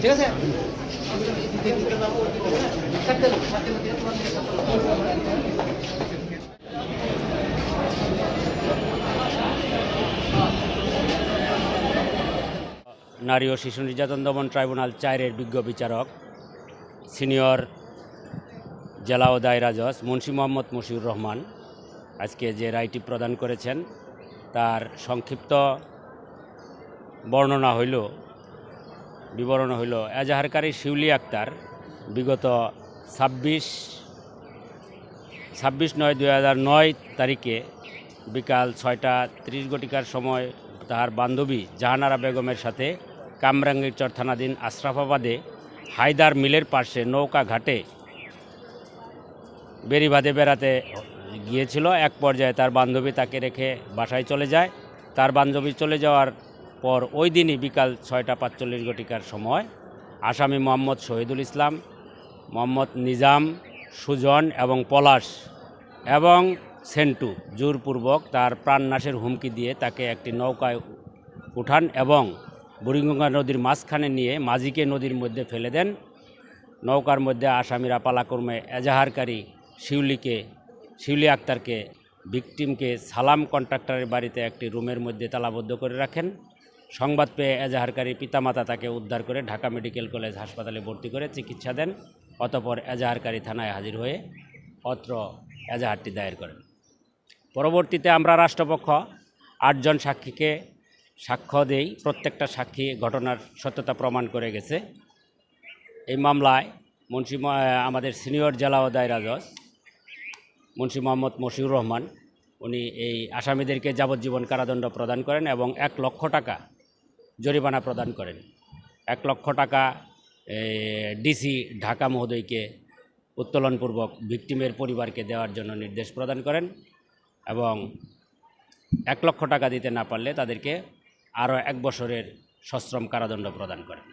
ঠিক আছে। নারী ও শিশু নির্যাতন দমন ট্রাইব্যুনাল 4-এর বিজ্ঞ বিচারক সিনিয়র জেলা ও দায়রা জজ মুন্সি মোহাম্মদ মশিউর রহমান আজকে যে রায়টি প্রদান করেছেন তার সংক্ষিপ্ত বিবরণ হইল এজাহারকারী শিউলি আক্তার বিগত 26/9/2009 তারিখে বিকাল 6টা 30 ঘটিকার সময় তার বান্ধবী জাহানারা বেগমের সাথে কামরাঙ্গীরচর থানাধীন আশরাফাবাদে হায়দার মিলের পাশে নৌকা ঘাটে বেড়িবাঁধে বেড়াতে গিয়েছিল। এক পর্যায়ে তার বান্ধবী তাকে রেখে বাসায় চলে যায়। তার বান্ধবী চলে যাওয়ার পর ওই দিনই বিকাল 6টা 45 ঘটিকার সময় আসামি মোহাম্মদ শহীদুল ইসলাম, মোহাম্মদ নিজাম, সুজন এবং পলাশ এবং সেন্টু জোরপূর্বক তার প্রাণনাশের হুমকি দিয়ে তাকে একটি নৌকায় উঠান এবং বুড়িগঙ্গা নদীর মাঝখানে নিয়ে মাঝিকে নদীর মধ্যে ফেলে দেন। নৌকার মধ্যে আসামিরা পালাক্রমে এজাহারকারী শিউলি আক্তারকে ভিকটিমকে সালাম কন্ট্রাক্টরের বাড়িতে একটি রুমের মধ্যে তালাবদ্ধ করে রাখেন। সংবাদ পেয়ে এজাহারকারী পিতামাতা তাকে উদ্ধার করে ঢাকা মেডিকেল কলেজ হাসপাতালে ভর্তি করে চিকিৎসা দেন। অতঃপর এজাহারকারী থানায় হাজির হয়ে অত্র এজাহারটি দায়ের করেন। পরবর্তীতে আমরা রাষ্ট্রপক্ষ 8 জন সাক্ষীকে সাক্ষ্য দেই। প্রত্যেকটা সাক্ষী ঘটনার সত্যতা প্রমাণ করে গেছে। এই মামলায় আমাদের সিনিয়র জেলা ও দায়রা জজ মুন্সি মোহাম্মদ মশিউর রহমান উনি এই আসামিদেরকে যাবজ্জীবন কারাদণ্ড প্রদান করেন এবং 1 লক্ষ টাকা জরিমানা প্রদান করেন। 1 লক্ষ টাকা ডিসি ঢাকা মহোদয়কে উত্তোলনপূর্বক ভিকটিমের পরিবারকে দেওয়ার জন্য নির্দেশ প্রদান করেন এবং 1 লক্ষ টাকা দিতে না পারলে তাদেরকে আরও 1 বছরের সশ্রম কারাদণ্ড প্রদান করেন।